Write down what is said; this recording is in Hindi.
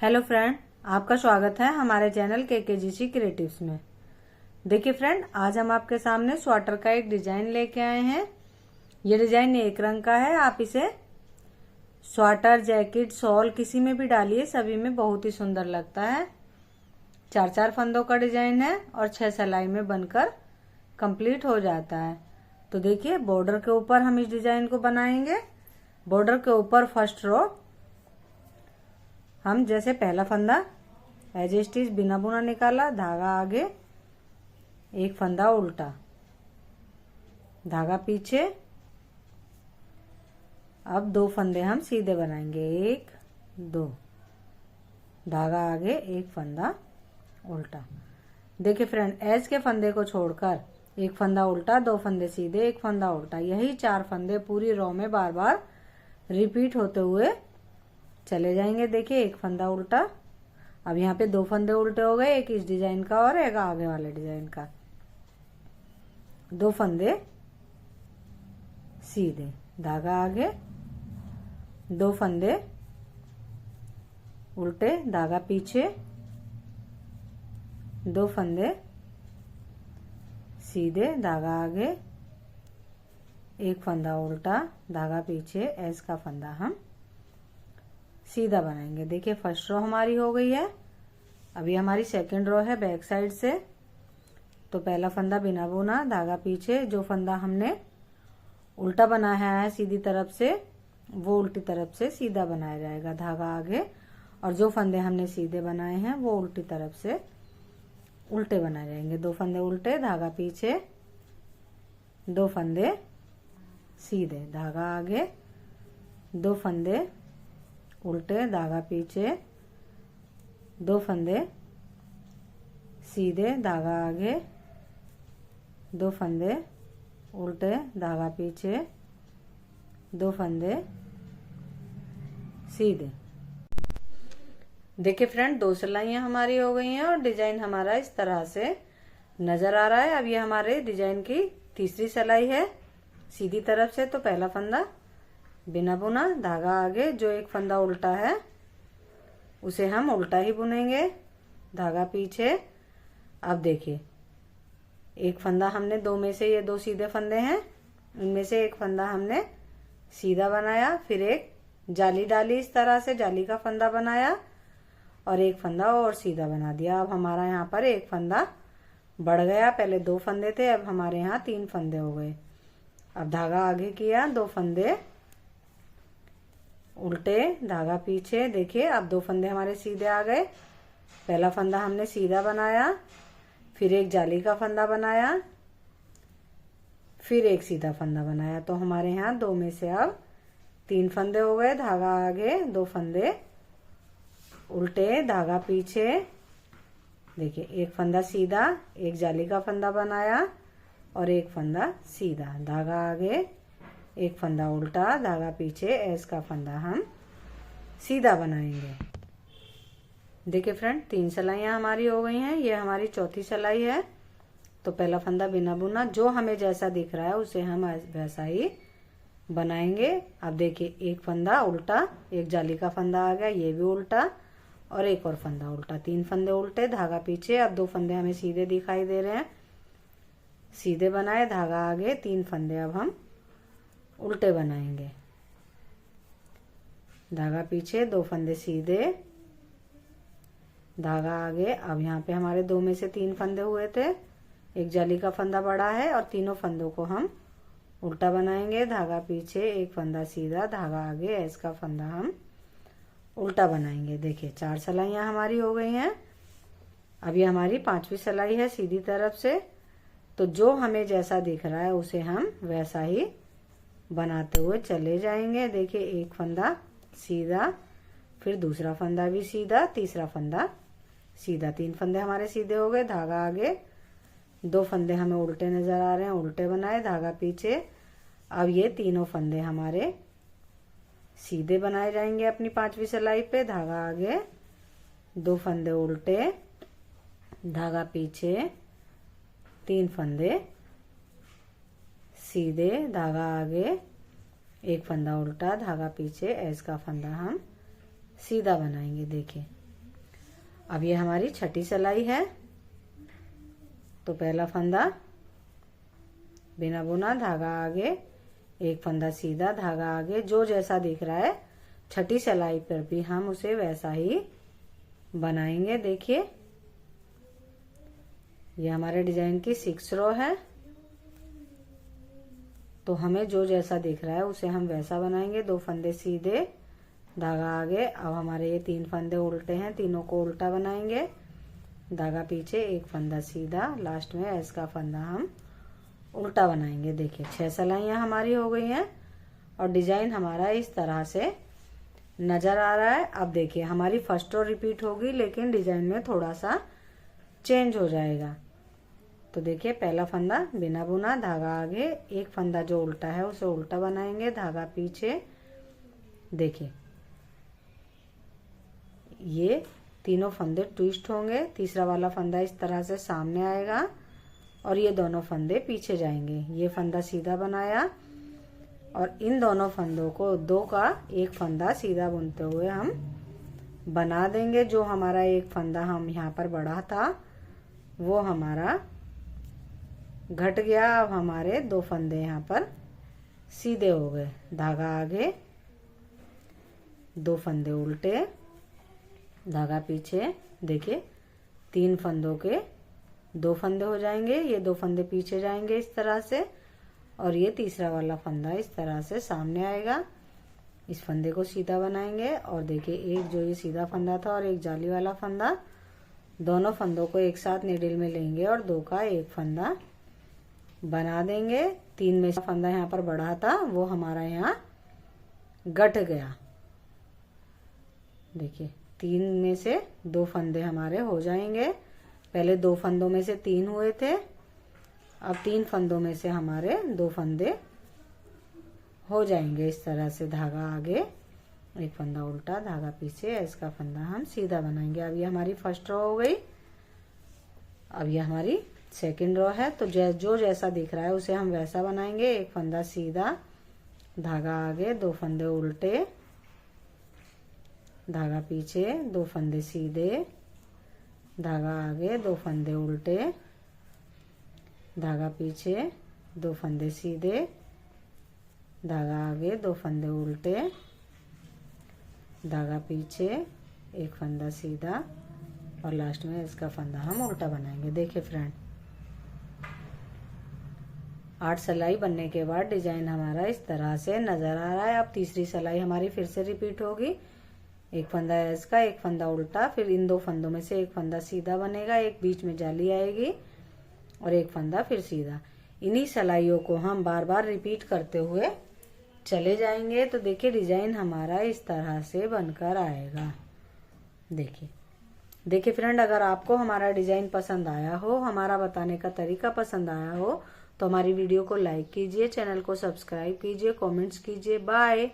हेलो फ्रेंड, आपका स्वागत है हमारे चैनल KKGC क्रिएटिव्स में। देखिए फ्रेंड, आज हम आपके सामने स्वेटर का एक डिजाइन लेके आए हैं। ये डिजाइन एक रंग का है। आप इसे स्वेटर, जैकेट, शॉल किसी में भी डालिए, सभी में बहुत ही सुंदर लगता है। 4-4 फंदों का डिजाइन है और 6 सिलाई में बनकर कंप्लीट हो जाता है। तो देखिए, बॉर्डर के ऊपर हम इस डिजाइन को बनाएंगे। बॉर्डर के ऊपर फर्स्ट रो हम जैसे पहला फंदा एज स्टिच बिना बुना निकाला, धागा आगे, एक फंदा उल्टा, धागा पीछे। अब 2 फंदे हम सीधे बनाएंगे, 1 2, धागा आगे, एक फंदा उल्टा। देखिए फ्रेंड, एज के फंदे को छोड़कर एक फंदा उल्टा, 2 फंदे सीधे, एक फंदा उल्टा, यही 4 फंदे पूरी रो में बार बार रिपीट होते हुए चले जाएंगे। देखिए, एक फंदा उल्टा। अब यहाँ पे 2 फंदे उल्टे हो गए, एक इस डिजाइन का और एक आगे वाले डिजाइन का। 2 फंदे सीधे, धागा आगे, 2 फंदे उल्टे, धागा पीछे, 2 फंदे सीधे, धागा आगे, एक फंदा उल्टा, धागा पीछे, एज का फंदा हम सीधा बनाएंगे। देखिए, फर्स्ट रो हमारी हो गई है। अभी हमारी सेकंड रो है बैक साइड से। तो पहला फंदा बिना बुना, धागा पीछे, जो फंदा हमने उल्टा बनाया है सीधी तरफ से, वो उल्टी तरफ से सीधा बनाया जाएगा, धागा आगे। और जो फंदे हमने सीधे बनाए हैं वो उल्टी तरफ से उल्टे बनाए जाएंगे। 2 फंदे उल्टे, धागा पीछे, 2 फंदे सीधे, धागा आगे, 2 फंदे उल्टे, धागा पीछे, 2 फंदे सीधे, धागा आगे, 2 फंदे उल्टे, धागा पीछे, 2 फंदे सीधे। देखिए फ्रेंड, 2 सिलाइयां हमारी हो गई हैं और डिजाइन हमारा इस तरह से नजर आ रहा है। अब ये हमारे डिजाइन की तीसरी सिलाई है सीधी तरफ से। तो पहला फंदा बिना बुना, धागा आगे, जो एक फंदा उल्टा है उसे हम उल्टा ही बुनेंगे, धागा पीछे। अब देखिए, एक फंदा हमने 2 में से, ये 2 सीधे फंदे हैं, इनमें से एक फंदा हमने सीधा बनाया, फिर एक जाली डाली, इस तरह से जाली का फंदा बनाया और एक फंदा और सीधा बना दिया। अब हमारा यहाँ पर एक फंदा बढ़ गया। पहले 2 फंदे थे, अब हमारे यहाँ 3 फंदे हो गए। अब धागा आगे किया, 2 फंदे उल्टे, धागा पीछे। देखिए, अब 2 फंदे हमारे सीधे आ गए। पहला फंदा हमने सीधा बनाया, फिर एक जाली का फंदा बनाया, फिर एक सीधा फंदा बनाया। तो हमारे यहाँ 2 में से अब 3 फंदे हो गए, धागा आगे, 2 फंदे उल्टे, धागा पीछे। देखिए, एक फंदा सीधा, एक जाली का फंदा बनाया और एक फंदा सीधा, धागा आगे, एक फंदा उल्टा, धागा पीछे, एज का फंदा हम सीधा बनाएंगे। देखिए फ्रेंड, 3 सिलाइयां हमारी हो गई हैं। ये हमारी चौथी सिलाई है। तो पहला फंदा बिना बुना, जो हमें जैसा दिख रहा है उसे हम वैसा ही बनाएंगे। अब देखिए, एक फंदा उल्टा, एक जाली का फंदा आ गया, ये भी उल्टा और एक और फंदा उल्टा, 3 फंदे उल्टे, धागा पीछे। अब 2 फंदे हमें सीधे दिखाई दे रहे हैं, सीधे बनाए, धागा आगे, 3 फंदे अब हम उल्टे बनाएंगे, धागा पीछे, 2 फंदे सीधे, धागा आगे। अब यहाँ पे हमारे 2 में से 3 फंदे हुए थे, एक जाली का फंदा बड़ा है और तीनों फंदों को हम उल्टा बनाएंगे, धागा पीछे, एक फंदा सीधा, धागा आगे, एज का फंदा हम उल्टा बनाएंगे। देखिए, 4 सिलाइयां हमारी हो गई हैं। अब ये हमारी 5वीं सिलाई है सीधी तरफ से। तो जो हमें जैसा दिख रहा है उसे हम वैसा ही बनाते हुए चले जाएंगे। देखिए, एक फंदा सीधा, फिर दूसरा फंदा भी सीधा, तीसरा फंदा सीधा, 3 फंदे हमारे सीधे हो गए, धागा आगे, 2 फंदे हमें उल्टे नजर आ रहे हैं, उल्टे बनाए, धागा पीछे। अब ये तीनों फंदे हमारे सीधे बनाए जाएंगे अपनी 5वीं सिलाई पे, धागा आगे, 2 फंदे उल्टे, धागा पीछे, 3 फंदे सीधे, धागा आगे, एक फंदा उल्टा, धागा पीछे, एज का फंदा हम सीधा बनाएंगे। देखिए, अब ये हमारी छठी सिलाई है। तो पहला फंदा बिना बुना, धागा आगे, एक फंदा सीधा, धागा आगे, जो जैसा दिख रहा है छठी सिलाई पर भी हम उसे वैसा ही बनाएंगे। देखिए ये हमारे डिजाइन की 6 रो है। तो हमें जो जैसा दिख रहा है उसे हम वैसा बनाएंगे। 2 फंदे सीधे, धागा आगे। अब हमारे ये 3 फंदे उल्टे हैं, तीनों को उल्टा बनाएंगे, धागा पीछे, एक फंदा सीधा, लास्ट में एस का फंदा हम उल्टा बनाएंगे। देखिए 6 सिलाइयाँ हमारी हो गई हैं और डिजाइन हमारा इस तरह से नजर आ रहा है। अब देखिए हमारी फर्स्ट रो रिपीट होगी लेकिन डिजाइन में थोड़ा सा चेंज हो जाएगा। तो देखिए पहला फंदा बिना बुना, धागा आगे, एक फंदा जो उल्टा है उसे उल्टा बनाएंगे, धागा पीछे। देखिए ये तीनों फंदे ट्विस्ट होंगे, तीसरा वाला फंदा इस तरह से सामने आएगा और ये दोनों फंदे पीछे जाएंगे। ये फंदा सीधा बनाया और इन दोनों फंदों को 2 का एक फंदा सीधा बुनते हुए हम बना देंगे। जो हमारा एक फंदा हम यहाँ पर बढ़ा था वो हमारा घट गया। अब हमारे 2 फंदे यहाँ पर सीधे हो गए, धागा आगे, 2 फंदे उल्टे, धागा पीछे। देखिए 3 फंदों के 2 फंदे हो जाएंगे, ये 2 फंदे पीछे जाएंगे इस तरह से और ये तीसरा वाला फंदा इस तरह से सामने आएगा। इस फंदे को सीधा बनाएंगे और देखिए एक जो ये सीधा फंदा था और एक जाली वाला फंदा, दोनों फंदों को एक साथ नीडल में लेंगे और 2 का एक फंदा बना देंगे। 3 में से फंदा यहाँ पर बढ़ा था वो हमारा यहाँ घट गया। देखिए 3 में से 2 फंदे हमारे हो जाएंगे। पहले 2 फंदों में से 3 हुए थे, अब 3 फंदों में से हमारे 2 फंदे हो जाएंगे इस तरह से। धागा आगे, एक फंदा उल्टा, धागा पीछे, इसका फंदा हम सीधा बनाएंगे। अब ये हमारी फर्स्ट रो हो गई। अब ये हमारी सेकंड रो है। तो जो जैसा दिख रहा है उसे हम वैसा बनाएंगे। एक फंदा सीधा, धागा आगे, 2 फंदे उल्टे, धागा पीछे, 2 फंदे सीधे, धागा आगे, 2 फंदे उल्टे, धागा पीछे, 2 फंदे सीधे, धागा आगे, 2 फंदे उल्टे, धागा पीछे, एक फंदा सीधा और लास्ट में इसका फंदा हम उल्टा बनाएंगे। देखिए फ्रेंड 8 सिलाई बनने के बाद डिजाइन हमारा इस तरह से नजर आ रहा है। अब तीसरी सिलाई हमारी फिर से रिपीट होगी। एक फंदा है इसका, एक फंदा उल्टा, फिर इन 2 फंदों में से एक फंदा सीधा बनेगा, एक बीच में जाली आएगी और एक फंदा फिर सीधा। इन्हीं सिलाइयों को हम बार बार रिपीट करते हुए चले जाएंगे। तो देखिए डिजाइन हमारा इस तरह से बनकर आएगा। देखिए फ्रेंड, अगर आपको हमारा डिजाइन पसंद आया हो, हमारा बताने का तरीका पसंद आया हो तो हमारी वीडियो को लाइक कीजिए, चैनल को सब्सक्राइब कीजिए, कमेंट्स कीजिए। बाय।